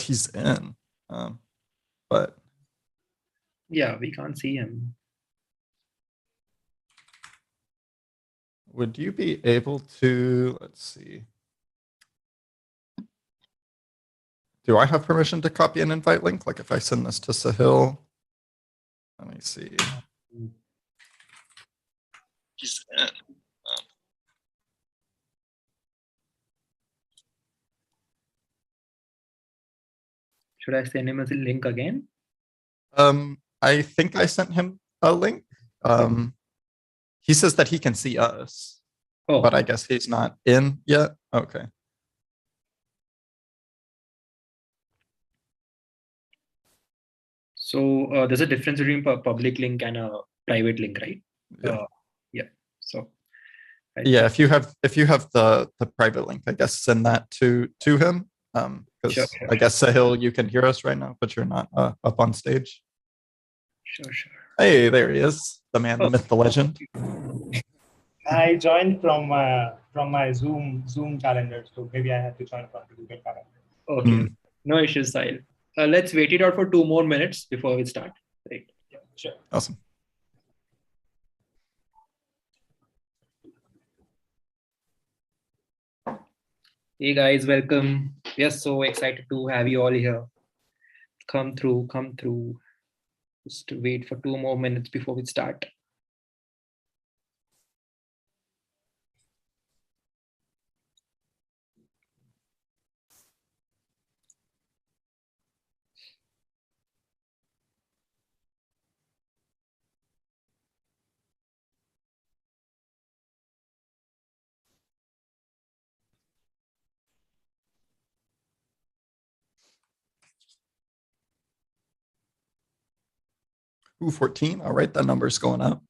he's in, but yeah, we can't see him. Would you be able to, let's see. Do I have permission to copy an invite link? Like if I send this to Sahil, let me see. He's in. Should I send him a link again? I think I sent him a link. He says that he can see us, but I guess he's not in yet. Okay. So there's a difference between a public link and a private link, right? Yeah. Yeah. So. Yeah, if you have the private link, I guess send that to him. Because Sure. I guess Sahil, you can hear us right now, but you're not up on stage. Sure. Hey, there he is, the man, the myth, the legend. I joined from my Zoom calendar, so maybe I have to join from the Google calendar. Okay, no issues, Sahil. Let's wait it out for 2 more minutes before we start. Right. Yeah, sure. Awesome. Hey guys, welcome. We are so excited to have you all here. Come through. Just wait for 2 more minutes before we start. Ooh, 14. All right, that number's going up.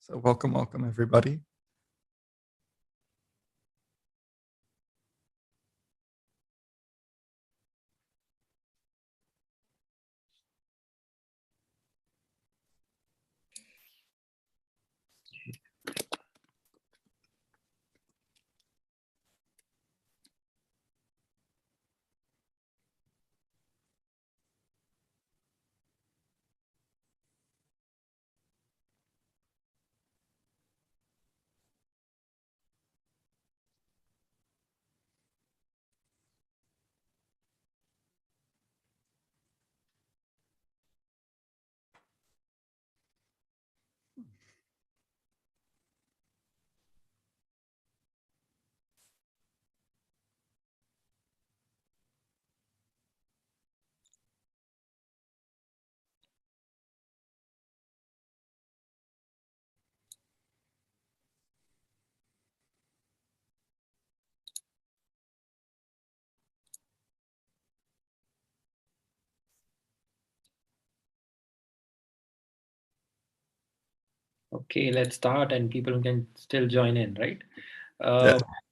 So welcome everybody. Okay, let's start and people can still join in, right?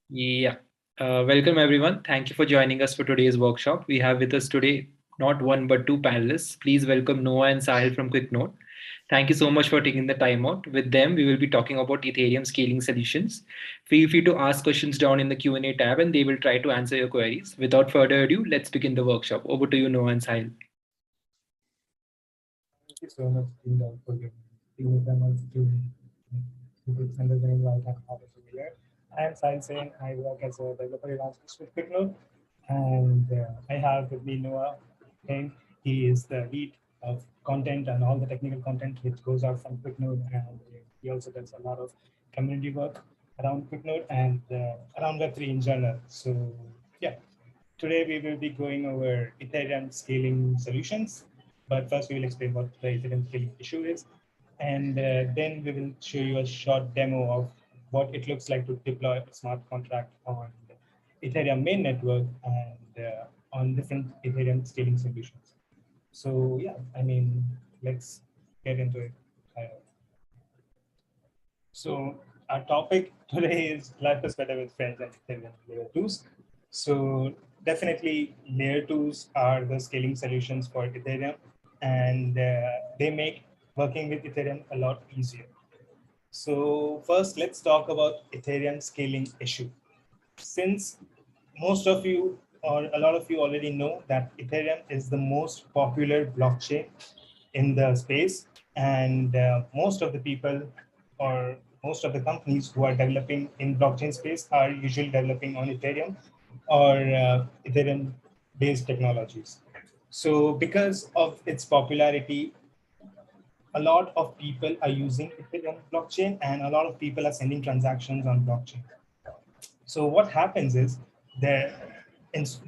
Yeah. Welcome everyone. Thank you for joining us for today's workshop. We have with us today not one but 2 panelists. Please welcome Noah and Sahil from Quicknode. Thank you so much for taking the time out. With them, we will be talking about Ethereum scaling solutions. Feel free to ask questions down in the Q&A tab and they will try to answer your queries. Without further ado, let's begin the workshop. Over to you, Noah and Sahil. Thank you so much, Linda, for giving them us to understanding about how to do it. I am Sidechain. I work as a developer evangelist with Quicknode, and I have with me Noah. He is the lead of content and all the technical content which goes out from Quicknode, and he also does a lot of community work around Quicknode and around Web3 in general. So yeah, today we will be going over Ethereum scaling solutions. But first we will explain what the Ethereum scaling issue is. And then we will show you a short demo of what it looks like to deploy a smart contract on the Ethereum main network and on different Ethereum scaling solutions. So yeah, I mean, let's get into it. So our topic today is life is better with friends and Ethereum layer 2s. So definitely layer 2s are the scaling solutions for Ethereum, and they make working with Ethereum a lot easier. So first, let's talk about Ethereum scaling issue. Since most of you or a lot of you already know that Ethereum is the most popular blockchain in the space, and most of the people or most of the companies who are developing in blockchain space are usually developing on Ethereum or Ethereum-based technologies. So because of its popularity, a lot of people are using Ethereum blockchain, and a lot of people are sending transactions on blockchain. So what happens is the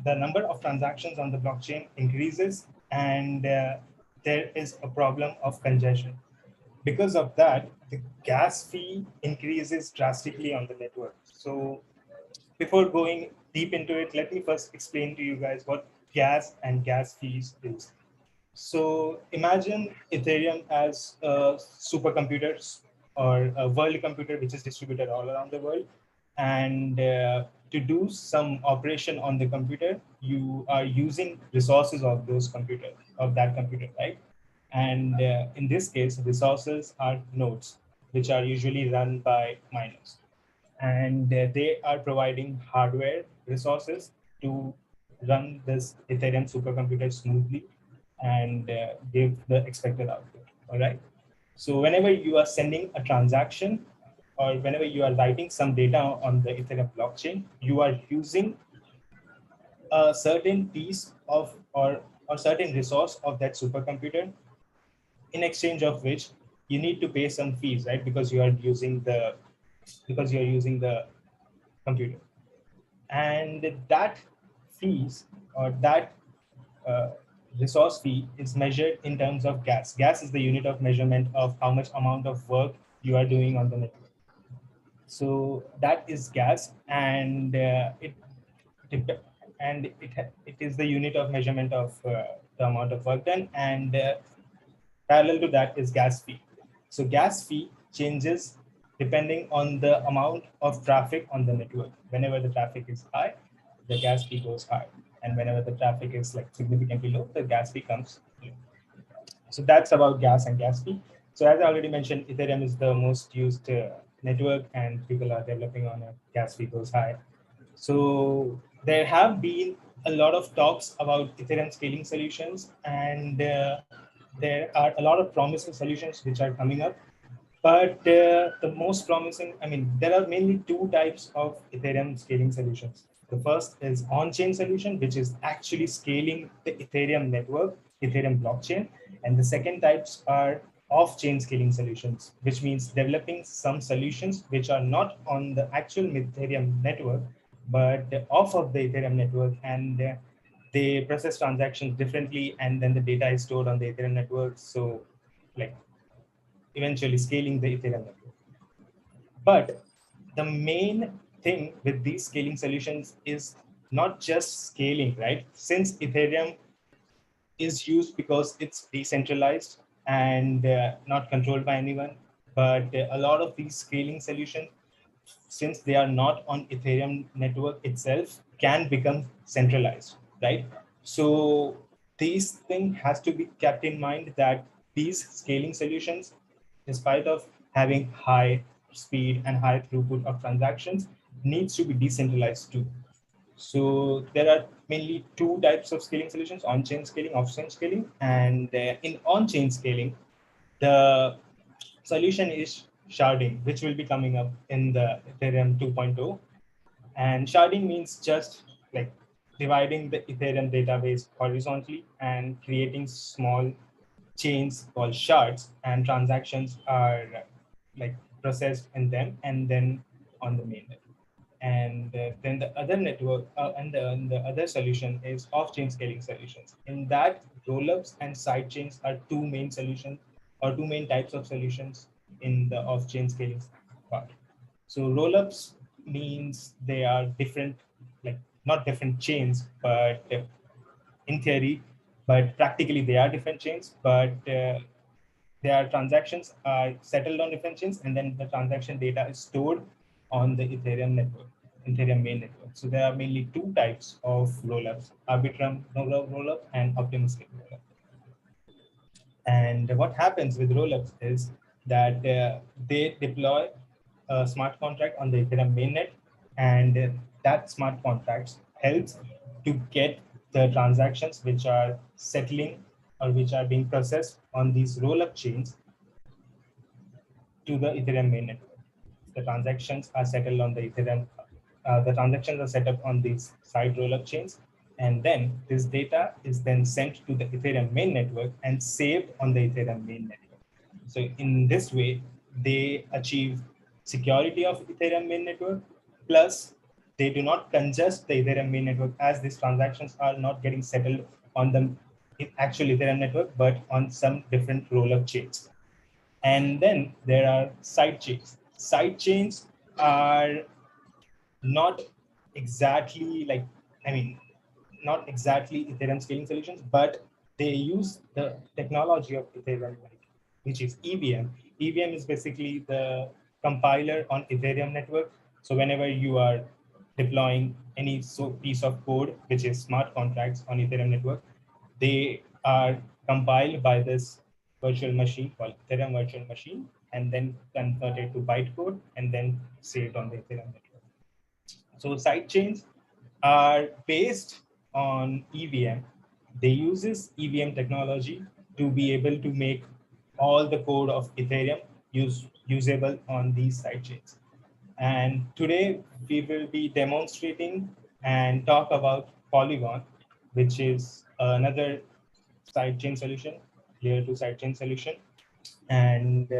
number of transactions on the blockchain increases, and there is a problem of congestion. Because of that, the gas fee increases drastically on the network. So before going deep into it, let me first explain to you guys what gas and gas fees is. So imagine Ethereum as supercomputers or a world computer which is distributed all around the world. And to do some operation on the computer, you are using resources of that computer, right? And in this case, resources are nodes, which are usually run by miners. And they are providing hardware resources to run this Ethereum supercomputer smoothly and give the expected output. All right. So whenever you are sending a transaction or whenever you are writing some data on the Ethereum blockchain, you are using a certain piece of or certain resource of that supercomputer, in exchange of which you need to pay some fees, right? Because you are using the computer. And that fees or that uh, resource fee is measured in terms of gas. Gas is the unit of measurement of how much amount of work you are doing on the network. So that is gas, and it is the unit of measurement of the amount of work done, and parallel to that is gas fee. So gas fee changes depending on the amount of traffic on the network. Whenever the traffic is high, the gas fee goes high. And whenever the traffic is like significantly low, the gas fee comes low. So that's about gas and gas fee. So as I already mentioned, Ethereum is the most used network, and people are developing on a gas fee goes high. So there have been a lot of talks about Ethereum scaling solutions, and there are a lot of promising solutions which are coming up. But the most promising, there are mainly two types of Ethereum scaling solutions. The first is on-chain solution, which is actually scaling the Ethereum network, Ethereum blockchain. And the second types are off-chain scaling solutions, which means developing some solutions which are not on the actual Ethereum network, but off of the Ethereum network, and they process transactions differently, and then the data is stored on the Ethereum network. So like eventually scaling the Ethereum network. But the main thing with these scaling solutions is not just scaling, right? Since Ethereum is used because it's decentralized and not controlled by anyone, but a lot of these scaling solutions, since they are not on Ethereum network itself, can become centralized, right? So these thing has to be kept in mind, that these scaling solutions, despite of having high speed and high throughput of transactions, needs to be decentralized too. So there are mainly two types of scaling solutions: on-chain scaling, off-chain scaling. And in on-chain scaling, the solution is sharding, which will be coming up in the Ethereum 2.0. And sharding means just like dividing the Ethereum database horizontally and creating small chains called shards, and transactions are like processed in them and then on the mainnet. And then the other network and the other solution is off-chain scaling solutions. In that, rollups and sidechains are two main solutions or two main types of solutions in the off-chain scaling part. So rollups means they are different, like not different chains, but in theory, but practically they are different chains, but their transactions are settled on different chains, and then the transaction data is stored on the Ethereum network, Ethereum main network. So there are mainly two types of rollups: Arbitrum rollup and optimistic rollup. And what happens with rollups is that they deploy a smart contract on the Ethereum mainnet, and that smart contract helps to get the transactions which are settling or which are being processed on these rollup chains to the Ethereum main network. The transactions are settled on the Ethereum. The transactions are set up on these side rollup chains, and then this data is then sent to the Ethereum main network and saved on the Ethereum main network. So in this way, they achieve security of Ethereum main network, plus they do not congest the Ethereum main network, as these transactions are not getting settled on the actual Ethereum network, but on some different rollup chains. And then there are side chains. Side chains are not exactly not exactly Ethereum scaling solutions, but they use the technology of Ethereum, which is EVM. EVM is basically the compiler on Ethereum network. So whenever you are deploying any piece of code, which is smart contracts on Ethereum network, they are compiled by this virtual machine called Ethereum virtual machine, and then converted to bytecode and then saved on the Ethereum network. So sidechains are based on EVM. They uses EVM technology to be able to make all the code of Ethereum usable on these sidechains. And today we will be demonstrating and talk about Polygon, which is another sidechain solution, layer 2 sidechain solution. And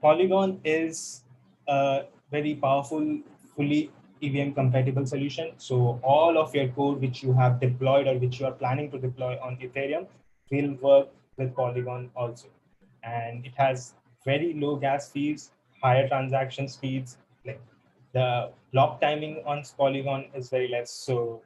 Polygon is a very powerful, fully EVM compatible solution. So all of your code which you have deployed or which you are planning to deploy on Ethereum will work with Polygon also. And it has very low gas fees, higher transaction speeds. Like the block timing on Polygon is very less. So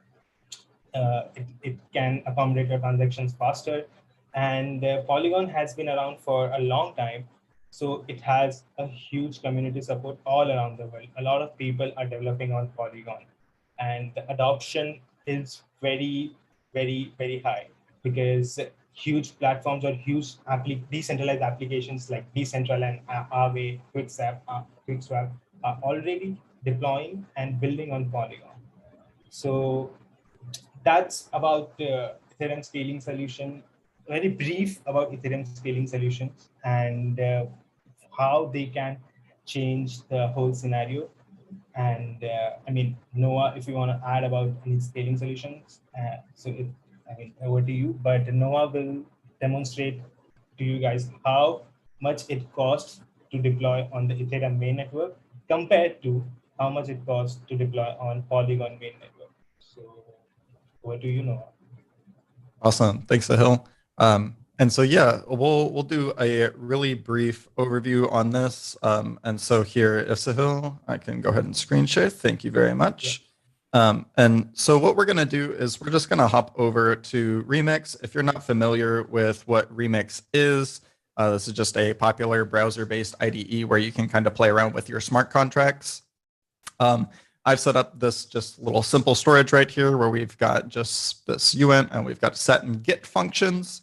it can accommodate your transactions faster. And Polygon has been around for a long time. So it has a huge community support all around the world. A lot of people are developing on Polygon. And the adoption is very, very, very high, because huge platforms or huge decentralized applications like Decentraland, Aave, Quickswap are already deploying and building on Polygon. So that's about Ethereum scaling solution. Very brief about Ethereum scaling solutions and how they can change the whole scenario. And Noah, if you want to add about any scaling solutions, over to you. But Noah will demonstrate to you guys how much it costs to deploy on the Ethereum main network compared to how much it costs to deploy on Polygon main network. So over to you, Noah. Awesome. Thanks, Sahil. And so, yeah, we'll do a really brief overview on this. And so here, if Sahil, I can go ahead and screen share. Thank you very much. Yeah. And so what we're going to do is we're just going to hop over to Remix. If you're not familiar with what Remix is, this is just a popular browser-based IDE where you can kind of play around with your smart contracts. I've set up this just little simple storage right here where we've got just this uint and we've got set and get functions.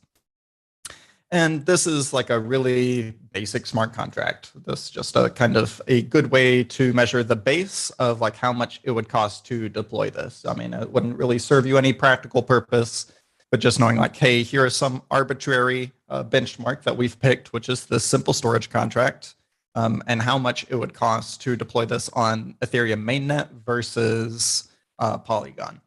And this is like a really basic smart contract. This is just a kind of a good way to measure the base of like how much it would cost to deploy this. I mean, it wouldn't really serve you any practical purpose, but just knowing like, hey, here is some arbitrary benchmark that we've picked, which is this simple storage contract. And how much it would cost to deploy this on Ethereum mainnet versus Polygon.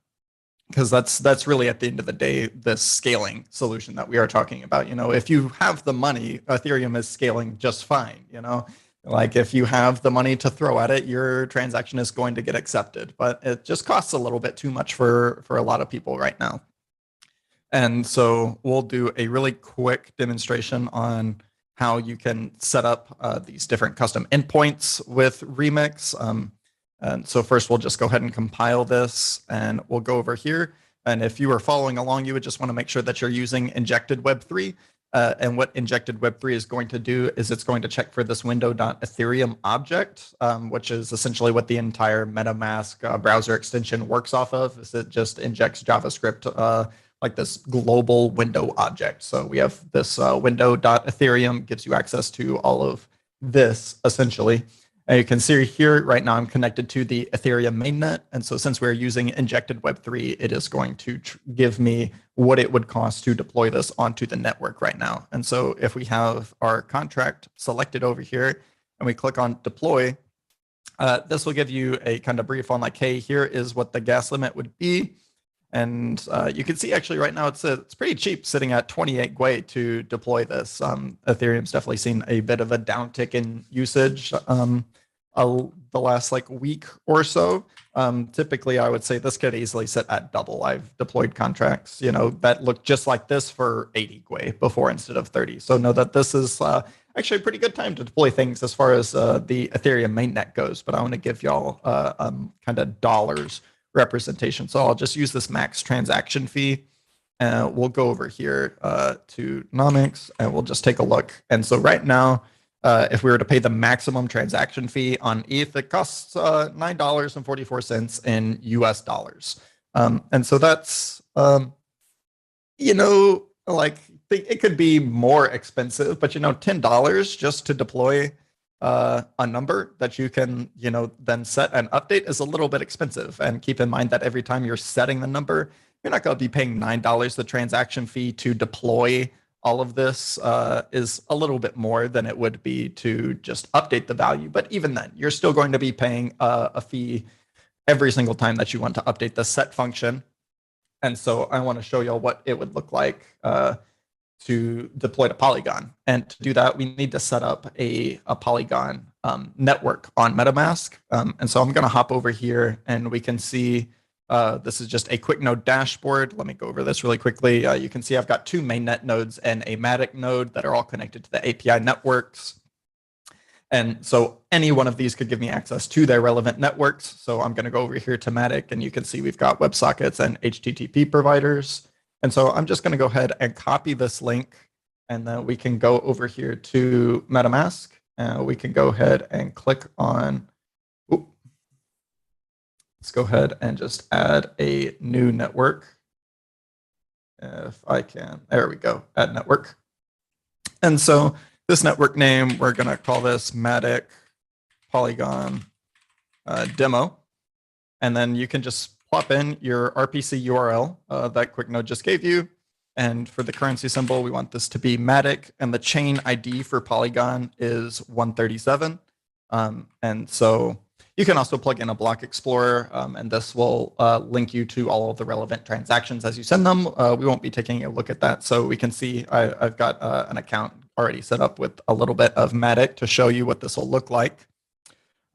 Because that's really at the end of the day, this scaling solution that we are talking about. You know, if you have the money, Ethereum is scaling just fine. You know, like if you have the money to throw at it, your transaction is going to get accepted. But it just costs a little bit too much for a lot of people right now. And so we'll do a really quick demonstration on how you can set up these different custom endpoints with Remix. And so first we'll just go ahead and compile this and we'll go over here. And if you are following along, you would just want to make sure that you're using injected Web3. And what injected Web3 is going to do is it's going to check for this window.ethereum object, which is essentially what the entire MetaMask browser extension works off of. Is it just injects JavaScript like this global window object. So we have this window.ethereum gives you access to all of this essentially. And you can see here right now I'm connected to the Ethereum mainnet. And so since we're using injected Web3, it is going to give me what it would cost to deploy this onto the network right now. And so if we have our contract selected over here and we click on deploy, this will give you a kind of brief on like, hey, here is what the gas limit would be. And you can see actually right now it's pretty cheap, sitting at 28 Gwei to deploy this. Ethereum's definitely seen a bit of a downtick in usage the last like week or so. Typically, I would say this could easily sit at double. I've deployed contracts, that look just like this for 80 Gwei before instead of 30. So know that this is actually a pretty good time to deploy things as far as the Ethereum mainnet goes. But I want to give y'all kind of dollars representation. So I'll just use this max transaction fee. We'll go over here to nomics and we'll just take a look. And so right now, if we were to pay the maximum transaction fee on ETH, it costs $9.44 in US dollars. And so that's, like it could be more expensive, but $10 just to deploy a number that you can, then set and update is a little bit expensive. And keep in mind that every time you're setting the number, you're not going to be paying $9. The transaction fee to deploy all of this is a little bit more than it would be to just update the value. But even then, you're still going to be paying a fee every single time that you want to update the set function. And so I want to show y'all what it would look like to deploy to Polygon. And to do that, we need to set up a Polygon network on MetaMask. And so I'm going to hop over here and we can see this is just a Quicknode dashboard. Let me go over this really quickly. You can see I've got two mainnet nodes and a Matic node that are all connected to the API networks. And so any one of these could give me access to their relevant networks. So I'm going to go over here to Matic and you can see we've got WebSockets and HTTP providers. And so I'm just going to go ahead and copy this link and then we can go over here to MetaMask and we can go ahead and click on, let's go ahead and just add a new network. If I can, there we go, add network. And so this network name, we're going to call this Matic Polygon demo. And then you can just plop in your RPC URL that Quicknode just gave you. And for the currency symbol, we want this to be Matic. And the chain ID for Polygon is 137. And so you can also plug in a block explorer, and this will link you to all of the relevant transactions as you send them. We won't be taking a look at that. So we can see I've got an account already set up with a little bit of Matic to show you what this will look like.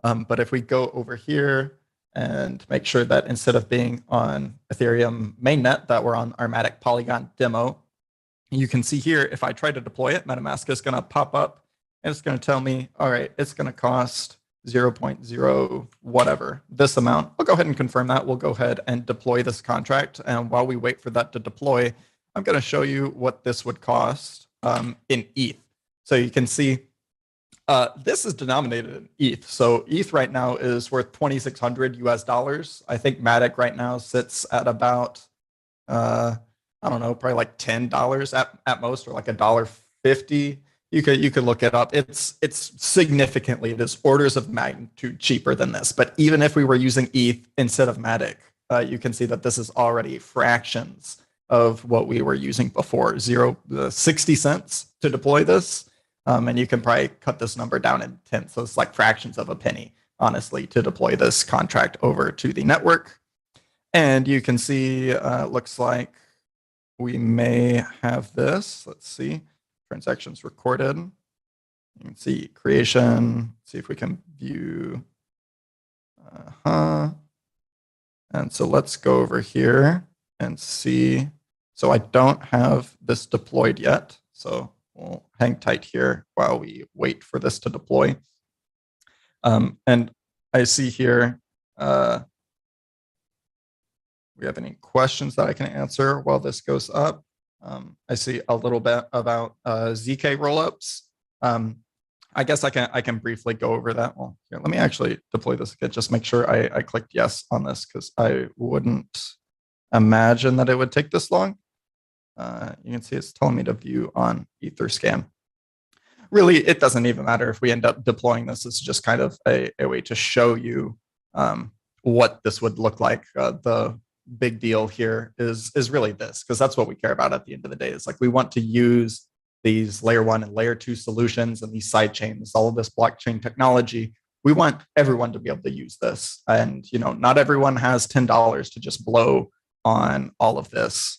But if we go over here and make sure that instead of being on Ethereum mainnet, that we're on our Matic Polygon demo, you can see here, if I try to deploy it, MetaMask is going to pop up and it's going to tell me, all right, it's going to cost 0.0 whatever, this amount. I'll go ahead and confirm that. We'll go ahead and deploy this contract. And while we wait for that to deploy, I'm going to show you what this would cost in ETH. So you can see this is denominated in ETH. So ETH right now is worth 2,600 US dollars. I think Matic right now sits at about, I don't know, probably like $10 at most, or like $1.50. You could look it up. It's significantly, it is orders of magnitude cheaper than this. But even if we were using ETH instead of Matic, you can see that this is already fractions of what we were using before. 60 cents to deploy this. And you can probably cut this number down in 10. So it's like fractions of a penny, honestly, to deploy this contract over to the network. And you can see, looks like we may have this. Let's see. Transactions recorded. You can see creation. See if we can view. And so let's go over here and see. So I don't have this deployed yet. So we'll hang tight here while we wait for this to deploy. And I see here, we have any questions that I can answer while this goes up. I see a little bit about ZK rollups. I guess I can briefly go over that. Well, here, let me actually deploy this again. Just make sure I clicked yes on this because I wouldn't imagine that it would take this long. You can see it's telling me to view on Etherscan. really, it doesn't even matter if we end up deploying this. It's just kind of a way to show you what this would look like. The big deal here is really this, because that's what we care about at the end of the day. Is like we want to use these layer 1 and layer 2 solutions and these side chains, all of this blockchain technology. We want everyone to be able to use this. And, not everyone has $10 to just blow on all of this.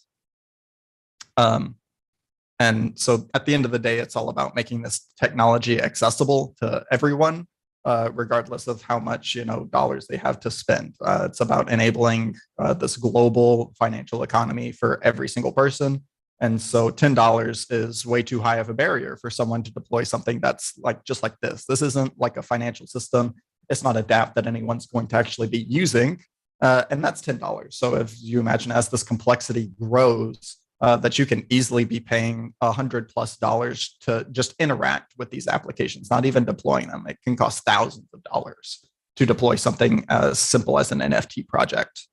And so at the end of the day, it's all about making this technology accessible to everyone, regardless of how much dollars they have to spend. It's about enabling this global financial economy for every single person. And so $10 is way too high of a barrier for someone to deploy something that's just like this. This isn't like a financial system. It's not a dApp that anyone's going to actually be using. And that's $10. So if you imagine as this complexity grows, that you can easily be paying $100+ to just interact with these applications, not even deploying them. It can cost thousands of dollars to deploy something as simple as an NFT project.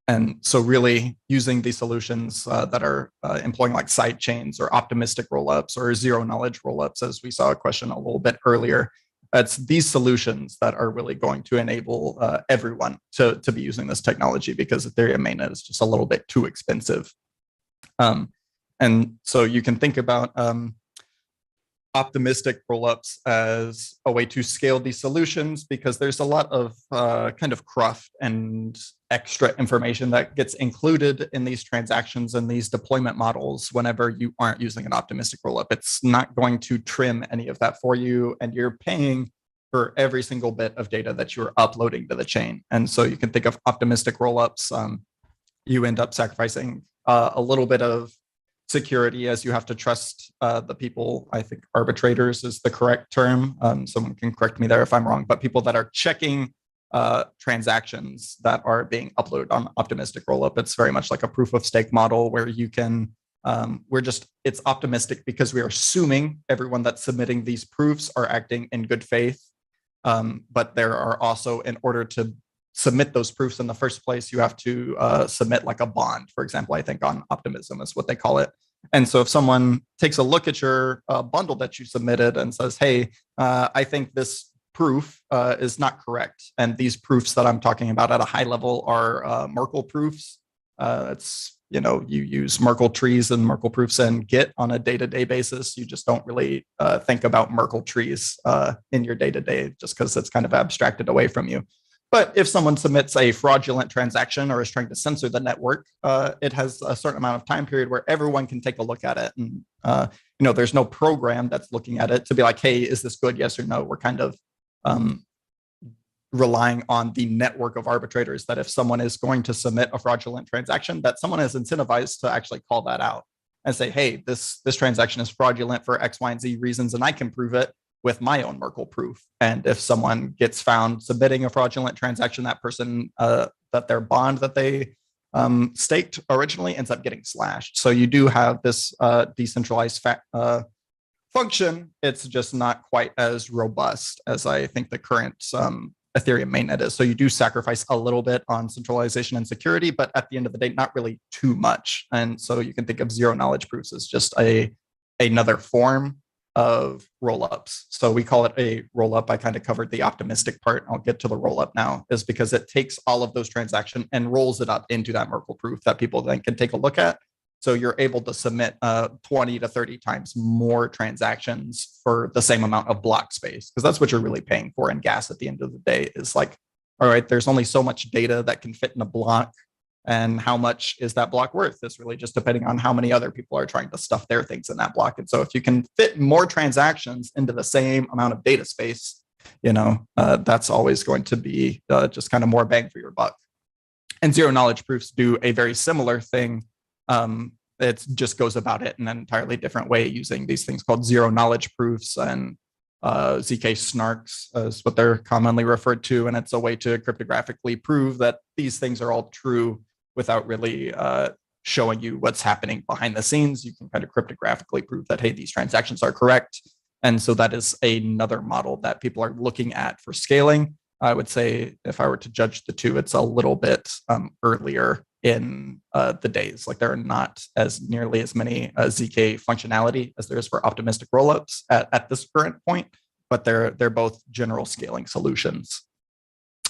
And so really using these solutions that are employing like side chains or optimistic rollups or zero knowledge rollups, as we saw a question a little bit earlier, it's these solutions that are really going to enable everyone to be using this technology, because Ethereum mainnet is just a little bit too expensive. And so you can think about optimistic rollups as a way to scale these solutions, because there's a lot of kind of cruft and extra information that gets included in these transactions and these deployment models whenever you aren't using an optimistic rollup. It's not going to trim any of that for you, and you're paying for every single bit of data that you're uploading to the chain. And so you can think of optimistic rollups. You end up sacrificing a little bit of security, as you have to trust the people. I think arbitrators is the correct term. Someone can correct me there if I'm wrong, but people that are checking transactions that are being uploaded on optimistic rollup. It's very much like a proof of stake model where you can, it's optimistic because we are assuming everyone that's submitting these proofs are acting in good faith. But there are also, in order to submit those proofs in the first place, you have to submit like a bond, for example. I think on Optimism is what they call it. And so if someone takes a look at your bundle that you submitted and says, hey, I think this proof is not correct, and these proofs that I'm talking about at a high level are Merkle proofs. It's, you use Merkle trees and Merkle proofs in Git on a day-to-day basis. You just don't really think about Merkle trees in your day-to-day, just because it's kind of abstracted away from you. But if someone submits a fraudulent transaction or is trying to censor the network, it has a certain amount of time period where everyone can take a look at it. And, there's no program that's looking at it to be like, hey, is this good? Yes or no. We're kind of relying on the network of arbitrators that if someone is going to submit a fraudulent transaction, that someone is incentivized to actually call that out and say, hey, this transaction is fraudulent for X, Y, and Z reasons, and I can prove it with my own Merkle proof. And if someone gets found submitting a fraudulent transaction, that person, that their bond that they staked originally ends up getting slashed. So you do have this decentralized function. It's just not quite as robust as I think the current Ethereum mainnet is. So you do sacrifice a little bit on centralization and security, but at the end of the day, not really too much. And so you can think of zero knowledge proofs as just another form of rollups. So we call it a rollup. I kind of covered the optimistic part. I'll get to the rollup now, is because it takes all of those transactions and rolls it up into that Merkle proof that people then can take a look at. So you're able to submit 20 to 30 times more transactions for the same amount of block space, because that's what you're really paying for in gas at the end of the day. Is like, all right, there's only so much data that can fit in a block, and how much is that block worth? It's really just depending on how many other people are trying to stuff their things in that block. And so if you can fit more transactions into the same amount of data space, that's always going to be just kind of more bang for your buck. And zero knowledge proofs do a very similar thing. It just goes about it in an entirely different way, using these things called zero knowledge proofs, and ZK snarks is what they're commonly referred to. And it's a way to cryptographically prove that these things are all true without really showing you what's happening behind the scenes. You can kind of cryptographically prove that, hey, these transactions are correct. And so that is another model that people are looking at for scaling. I would say if I were to judge the two, it's a little bit earlier in the days. Like there are not as nearly as many ZK functionality as there is for optimistic rollups at this current point, but they're both general scaling solutions.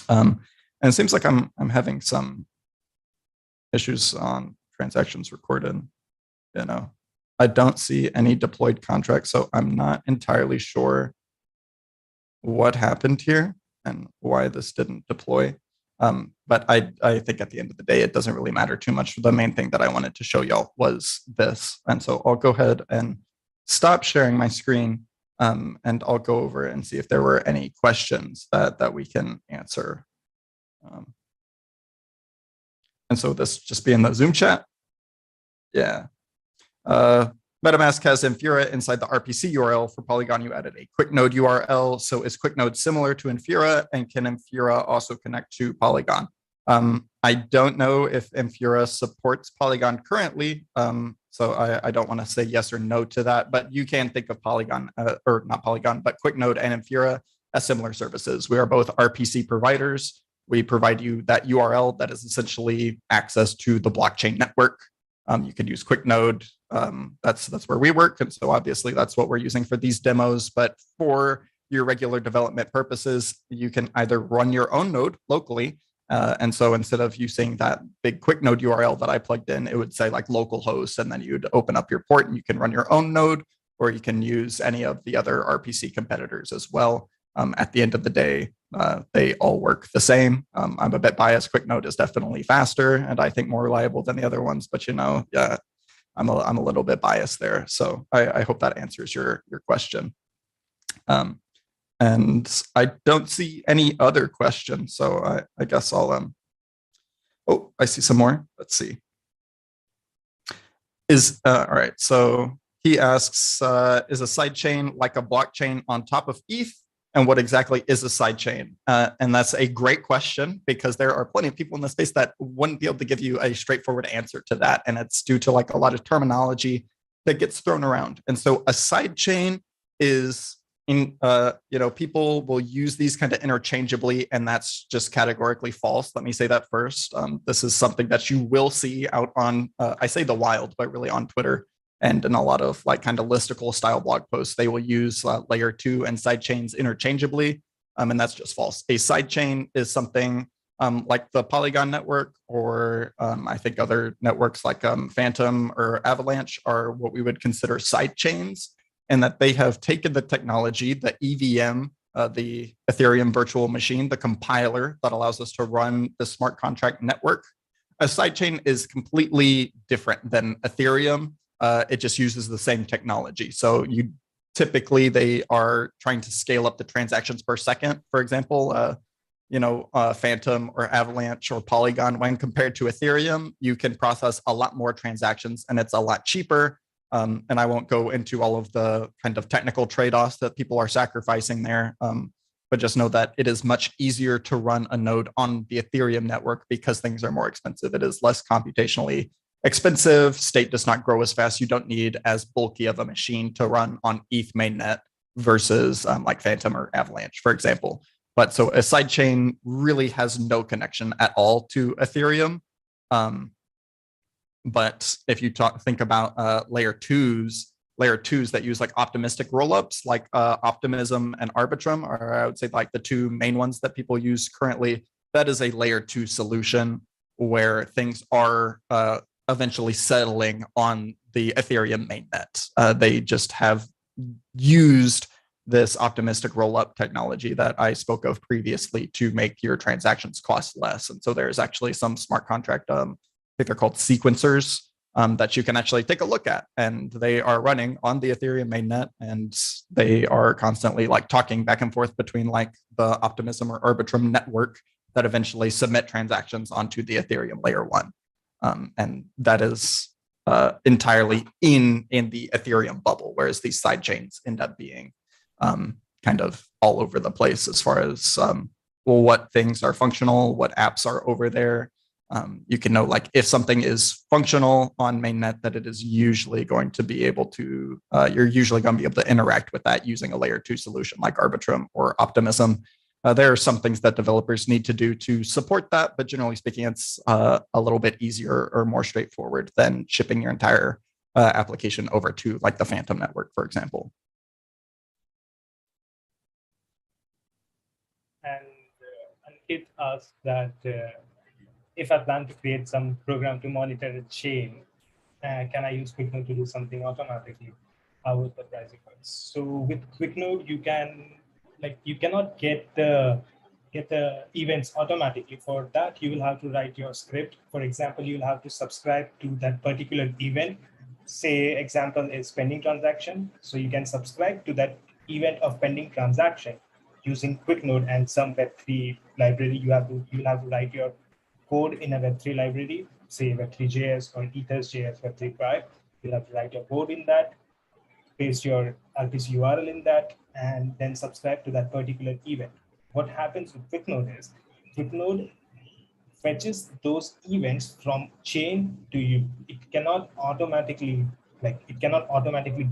And it seems like I'm having some issues on transactions recorded. I don't see any deployed contracts, so I'm not entirely sure what happened here and why this didn't deploy. But I think at the end of the day, it doesn't really matter too much. The main thing that I wanted to show y'all was this. And so I'll go ahead and stop sharing my screen, and I'll go over and see if there were any questions that we can answer. And so this just be in the Zoom chat. Yeah. MetaMask has Infura inside the RPC URL. For Polygon, you added a Quicknode URL. So is Quicknode similar to Infura, and can Infura also connect to Polygon? I don't know if Infura supports Polygon currently, so I don't want to say yes or no to that, but you can think of Polygon, or not Polygon, but Quicknode and Infura as similar services. We are both RPC providers. We provide you that URL that is essentially access to the blockchain network. You can use Quicknode. That's where we work, and so obviously that's what we're using for these demos. But for your regular development purposes, you can either run your own node locally, and so instead of using that big Quicknode URL that I plugged in, it would say like localhost, and then you'd open up your port and you can run your own node, or you can use any of the other RPC competitors as well. At the end of the day, they all work the same. I'm a bit biased. Quicknode is definitely faster and I think more reliable than the other ones, but yeah, I'm a little bit biased there. So I hope that answers your question. And I don't see any other questions, so I guess I'll oh, I see some more. Let's see. All right, so he asks, is a sidechain like a blockchain on top of ETH? And what exactly is a sidechain? And that's a great question, because there are plenty of people in the space that wouldn't be able to give you a straightforward answer to that. And it's due to like a lot of terminology that gets thrown around. And so a sidechain is people will use these kind of interchangeably, and that's just categorically false. Let me say that first. This is something that you will see out on, I say the wild, but really on Twitter. And in a lot of like kind of listicle style blog posts, they will use layer 2 and sidechains interchangeably. And that's just false. A sidechain is something like the Polygon network, or I think other networks like Phantom or Avalanche are what we would consider sidechains, and that they have taken the technology, the EVM, the Ethereum virtual machine, the compiler that allows us to run the smart contract network. A sidechain is completely different than Ethereum. It just uses the same technology. So typically they are trying to scale up the transactions per second. For example, Phantom or Avalanche or Polygon, when compared to Ethereum, you can process a lot more transactions and it's a lot cheaper. And I won't go into all of the kind of technical trade-offs that people are sacrificing there. But just know that it is much easier to run a node on the Ethereum network because things are more expensive. It is less computationally expensive. State does not grow as fast. You don't need as bulky of a machine to run on ETH mainnet versus like Phantom or Avalanche, for example. But so a sidechain really has no connection at all to Ethereum. But if you think about layer twos that use like optimistic rollups, like Optimism and Arbitrum, or I would say like the two main ones that people use currently, that is a layer 2 solution where things are eventually settling on the Ethereum mainnet. They just have used this optimistic rollup technology that I spoke of previously to make your transactions cost less. And so there's actually some smart contract, I think they're called sequencers, that you can actually take a look at. And they are running on the Ethereum mainnet, and they are constantly like talking back and forth between like the Optimism or Arbitrum network that eventually submit transactions onto the Ethereum layer 1. And that is entirely in the Ethereum bubble, whereas these side chains end up being kind of all over the place as far as what things are functional, what apps are over there. You can know like if something is functional on mainnet, that it is usually going to be able to, you're usually going to be able to interact with that using a layer 2 solution like Arbitrum or Optimism. There are some things that developers need to do to support that, but generally speaking, it's a little bit easier or more straightforward than shipping your entire application over to like the Phantom network, for example. And Ankit asked that if I plan to create some program to monitor a chain, can I use Quicknode to do something automatically? How would the pricing work? So with Quicknode, you cannot get the events automatically. For that, you will have to write your script. For example, you'll have to subscribe to that particular event. Say example is pending transaction. So you can subscribe to that event of pending transaction using Quicknode and some Web3 library. You will have to write your code in a Web3 library, say Web3.js or Ethers.js, Web3 You'll have to write your code in that, paste your RPC URL in that, and then subscribe to that particular event. What happens with Quicknode is Quicknode fetches those events from chain to you. It cannot automatically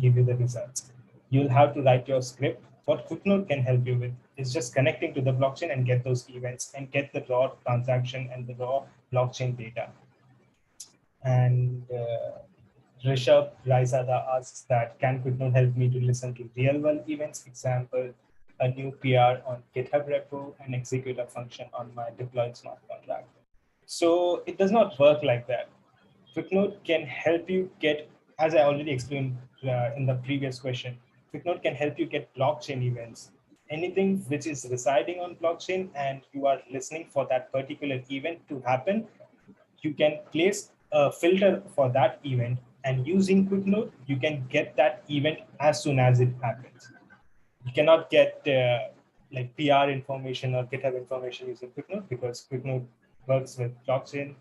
give you the results. You'll have to write your script. What Quicknode can help you with is just connecting to the blockchain and get those events and get the raw transaction and the raw blockchain data. And Rishabh Raizada asks that, can Quicknode help me to listen to real-world events? Example, a new PR on GitHub repo and execute a function on my deployed smart contract. So it does not work like that. Quicknode can help you get, as I already explained in the previous question, Quicknode can help you get blockchain events. Anything which is residing on blockchain and you are listening for that particular event to happen, you can place a filter for that event, and using Quicknode, you can get that event as soon as it happens. You cannot get like PR information or GitHub information using Quicknode because Quicknode works with blockchain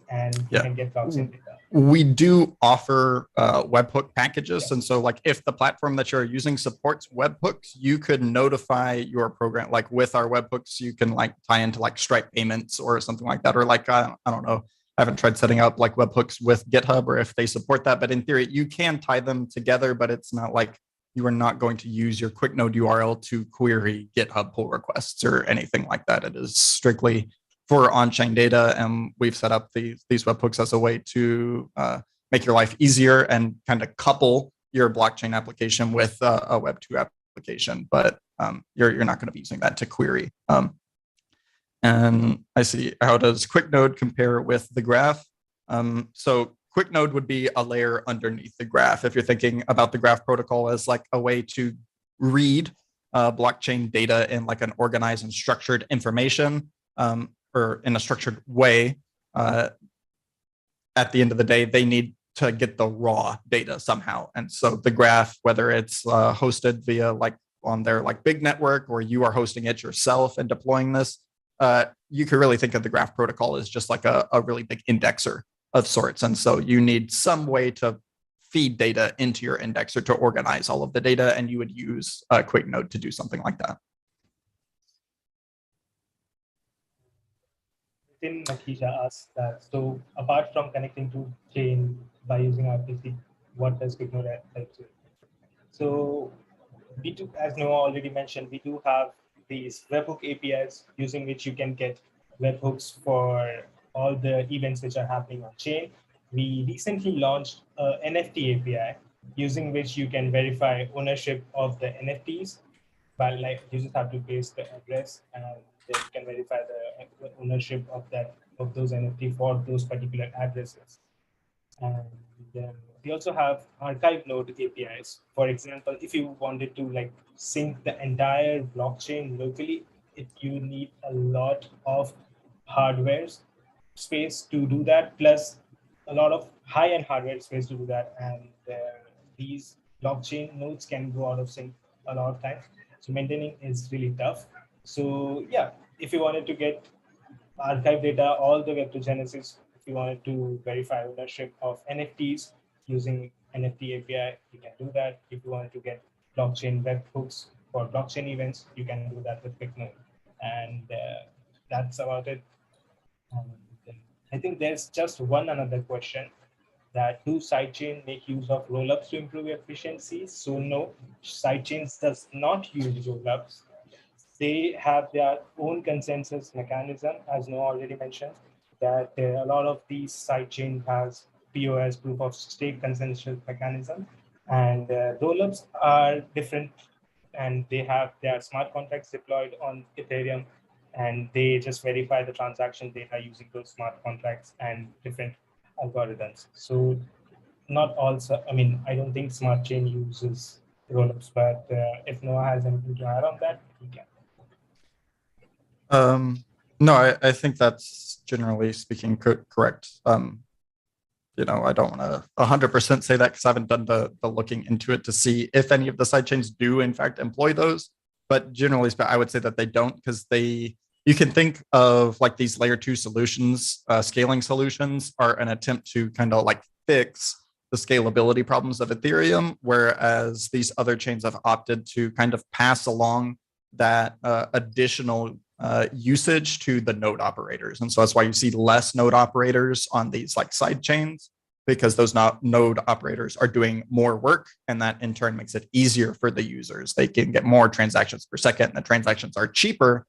and you can get blockchain data. We do offer webhook packages. And so like if the platform that you're using supports webhooks, you could notify your program, like with our webhooks, you can like tie into like Stripe payments or something like that. Or like, I don't know, I haven't tried setting up like webhooks with GitHub or if they support that, but in theory, you can tie them together, but it's not like you are not going to use your Quicknode URL to query GitHub pull requests or anything like that. It is strictly for on-chain data, and we've set up these webhooks as a way to make your life easier and kind of couple your blockchain application with a Web2 application, but you're not going to be using that to query. And I see, how does Quicknode compare with the graph? So Quicknode would be a layer underneath the graph. If you're thinking about the graph protocol as like a way to read blockchain data in like an organized and structured information, or in a structured way, at the end of the day, they need to get the raw data somehow. And so the graph, whether it's hosted via like on their like big network or you are hosting it yourself and deploying this, you could really think of the graph protocol as just like a really big indexer of sorts. And so you need some way to feed data into your indexer to organize all of the data, and you would use Quicknode to do something like that. Nakisha asks that, so apart from connecting to chain by using RPC, what does Quicknode help you? So we do, as Noah already mentioned, we do have these Webhook APIs using which you can get webhooks for all the events which are happening on chain. We recently launched an NFT API using which you can verify ownership of the NFTs, but like you just have to paste the address and then you can verify the ownership of those NFT for those particular addresses. And then we also have archive node APIs. For example, if you wanted to like sync the entire blockchain locally, you need a lot of hardware space to do that, plus a lot of high-end hardware space to do that. And these blockchain nodes can go out of sync a lot of times. So maintaining is really tough. So yeah, if you wanted to get archive data all the way up to Genesis, if you wanted to verify ownership of NFTs using NFT API, you can do that. If you wanted to get blockchain webhooks for blockchain events, you can do that with Quicknode. And that's about it. I think there's just one another question, that do sidechain make use of rollups to improve efficiency? So no, sidechains does not use rollups. they have their own consensus mechanism, as Noah already mentioned, that a lot of these sidechain has POS, proof of stake consensus mechanism, and rollups are different, and they have their smart contracts deployed on Ethereum, and they just verify the transaction data using those smart contracts and different algorithms. So not all, I mean, I don't think smart chain uses rollups, but if Noah has anything to add on that, he can. No, I think that's generally speaking correct. You know, I don't want to 100% say that because I haven't done the looking into it to see if any of the sidechains do in fact employ those. But generally, I would say that they don't, because you can think of like these layer 2 solutions, scaling solutions are an attempt to kind of like fix the scalability problems of Ethereum, whereas these other chains have opted to kind of pass along that additional usage to the node operators. And so that's why you see less node operators on these like side chains, because those node operators are doing more work, and that in turn makes it easier for the users. They can get more transactions per second, and the transactions are cheaper.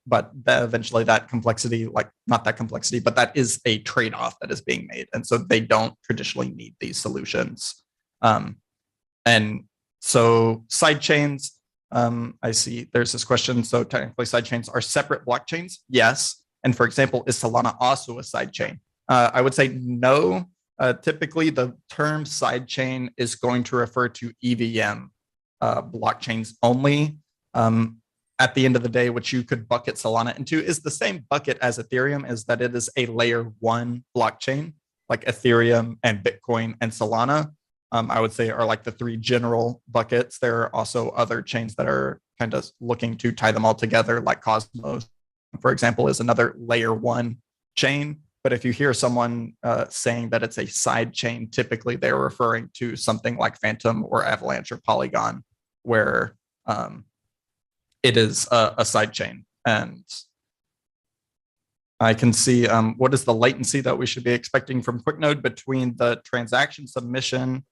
But eventually that complexity, like not that complexity, but that is a trade-off that is being made. And so they don't traditionally need these solutions. And so side chains, I see there's this question. So technically sidechains are separate blockchains. Yes. And for example, is Solana also a sidechain? I would say no. Typically the term sidechain is going to refer to EVM blockchains only. At the end of the day, what you could bucket Solana into is the same bucket as Ethereum, is that it is a layer 1 blockchain, like Ethereum and Bitcoin and Solana. I would say are like the 3 general buckets. There are also other chains that are kind of looking to tie them all together, like Cosmos, for example, is another layer 1 chain. But if you hear someone saying that it's a side chain, typically they're referring to something like Phantom or Avalanche or Polygon, where it is a side chain. And I can see what is the latency that we should be expecting from Quicknode between the transaction submission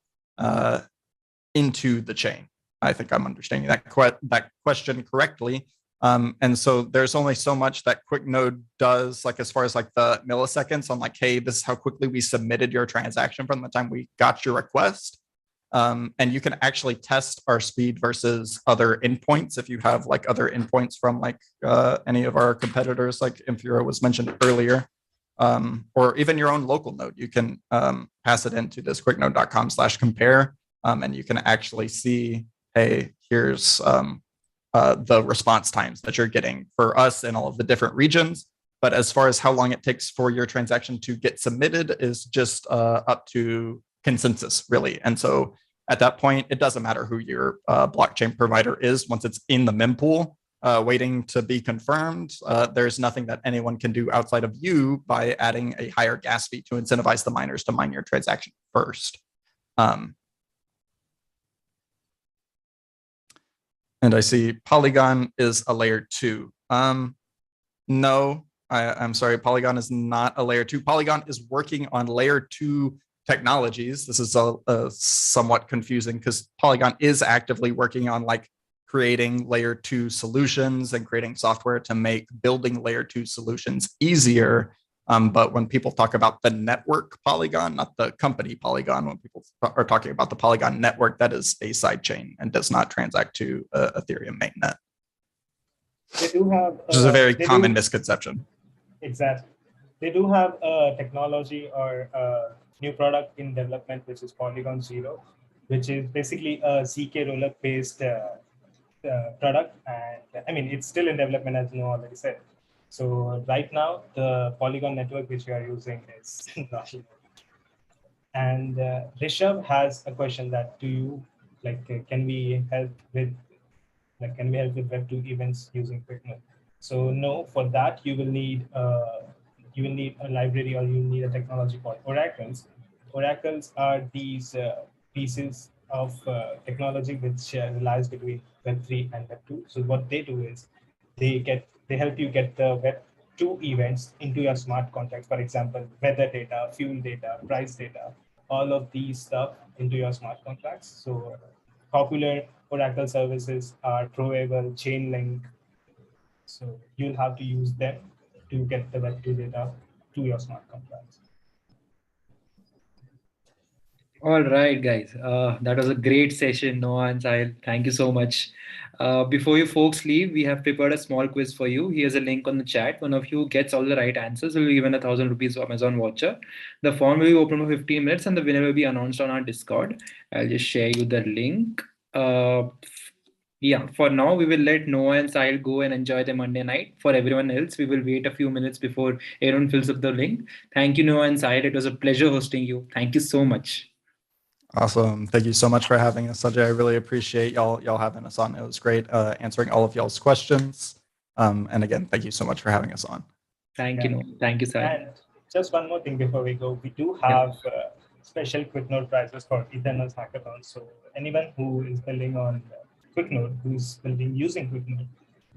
into the chain. I think I'm understanding that question correctly. And so there's only so much that Quicknode does, like as far as like the milliseconds on like, hey, this is how quickly we submitted your transaction from the time we got your request. And you can actually test our speed versus other endpoints if you have like other endpoints from like any of our competitors, like Infura was mentioned earlier, or even your own local node. You can pass it into this quicknode.com/compare, and you can actually see, hey, here's the response times that you're getting for us in all of the different regions. But as far as how long it takes for your transaction to get submitted is just up to consensus, really. And so at that point, it doesn't matter who your blockchain provider is. Once it's in the mempool, waiting to be confirmed, there's nothing that anyone can do outside of you by adding a higher gas fee to incentivize the miners to mine your transaction first. And I see Polygon is a layer 2. No, I'm sorry, Polygon is not a layer 2. Polygon is working on layer 2 technologies. This is a somewhat confusing because Polygon is actively working on like creating layer 2 solutions and creating software to make building layer 2 solutions easier. But when people talk about the network Polygon, not the company Polygon, when people are talking about the Polygon network, that is a sidechain and does not transact to Ethereum mainnet. They do have, which is a very common misconception. Exactly. They do have a technology or a new product in development, which is Polygon 0, which is basically a ZK roller based product. And I mean, it's still in development, as Noah already said. So right now, the Polygon network which we are using is not. And Rishabh has a question that can we help with Web2 events using Quicknode? So no, for that you will need a library, or you need a technology called oracles. Oracles are these pieces of technology which relies between Web3 and Web2. So what they do is they help you get the Web2 events into your smart contracts. For example, weather data, fuel data, price data, all of these stuff into your smart contracts. So popular Oracle services are Provable, Chainlink, So you'll have to use them to get the Web2 data to your smart contracts. All right, guys. That was a great session, Noah and Sahil. Thank you so much. Before you folks leave, we have prepared a small quiz for you. Here's a link on the chat. One of you gets all the right answers will be given 1,000 rupees Amazon voucher. The form will be open for 15 minutes and the winner will be announced on our Discord. I'll just share you the link. Yeah, for now, we will let Noah and Sahil go and enjoy their Monday night. For everyone else, we will wait a few minutes before everyone fills up the link. Thank you, Noah and Sahil. It was a pleasure hosting you. Thank you so much. Awesome. Thank you so much for having us, Sajay. I really appreciate y'all having us on. It was great answering all of y'all's questions. And again, thank you so much for having us on. Thank you. Thank you, Sahil. And just one more thing before we go, we do have special Quicknode prizes for Ethereum hackathon. So anyone who is building on Quicknode, who's building using Quicknode,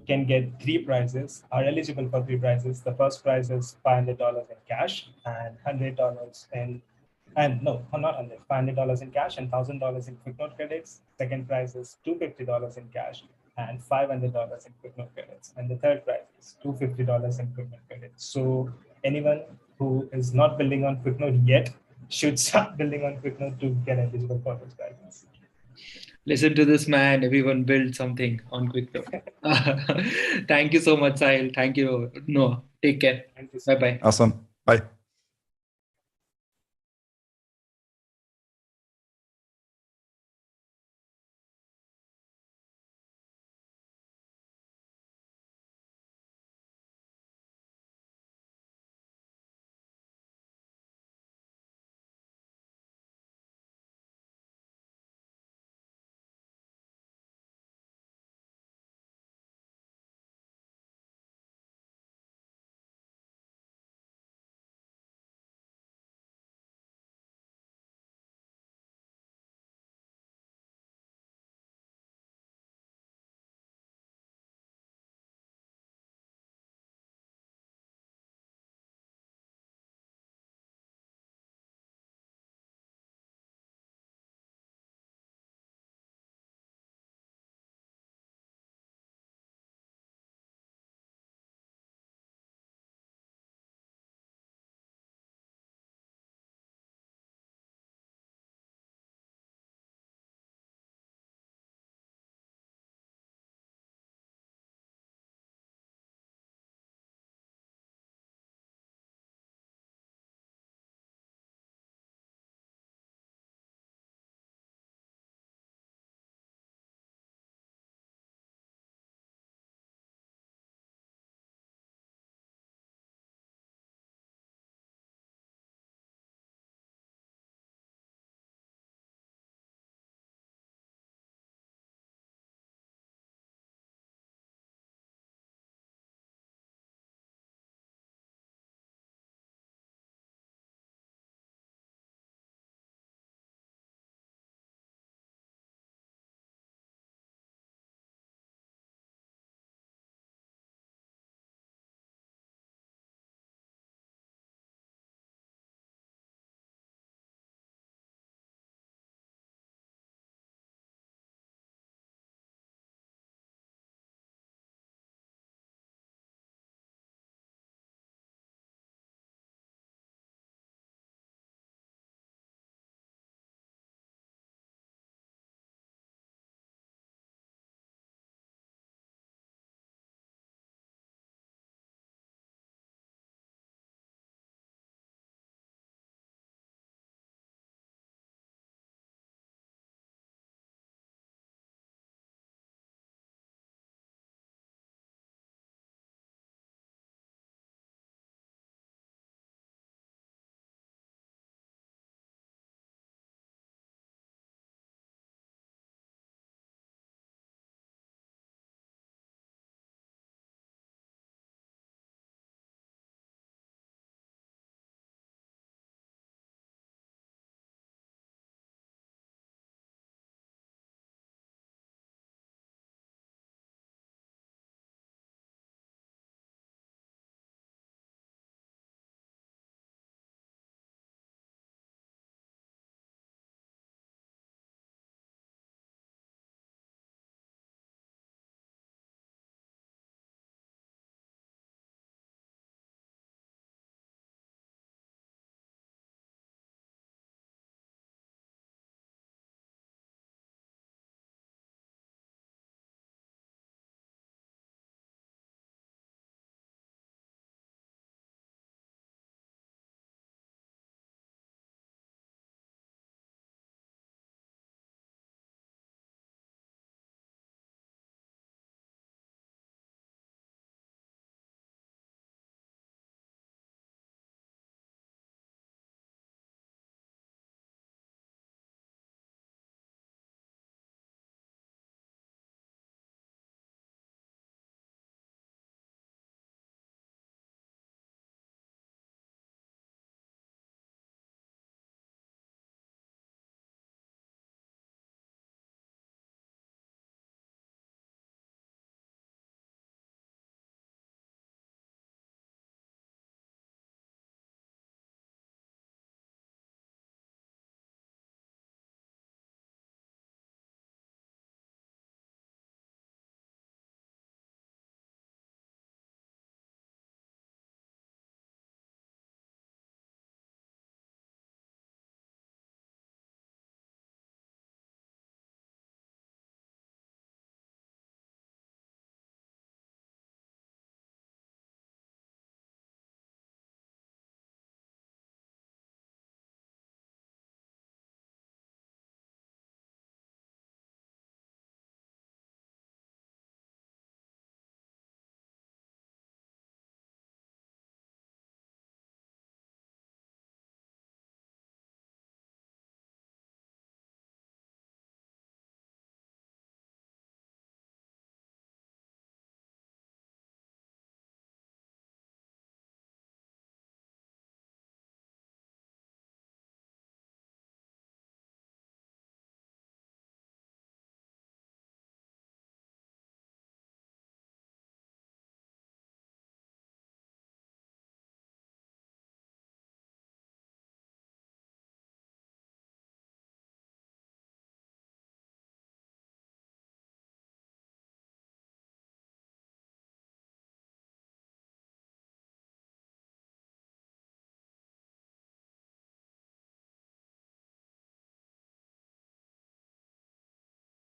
can get 3 prizes, are eligible for 3 prizes. The first prize is $500 in cash and $100 in, and no, not 100, $500 in cash and $1,000 in Quicknode credits. Second prize is $250 in cash and $500 in Quicknode credits. And the third prize is $250 in Quicknode credits. So anyone who is not building on Quicknode yet should start building on Quicknode to get eligible for those prizes. Listen to this man. Everyone build something on Quicknode. Thank you so much, Sahil. Thank you, Noah. Take care. Bye-bye. Awesome. Bye.